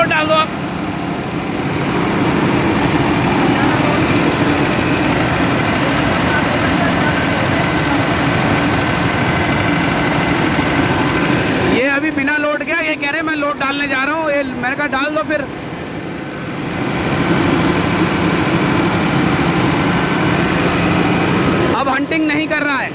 Load डाल दो आप। ये अभी बिना लोड गया, ये कह रहे मैं लोड डालने जा रहा हूँ, ये मैंने कहा डाल दो फिर। अब हंटिंग नहीं कर रहा है।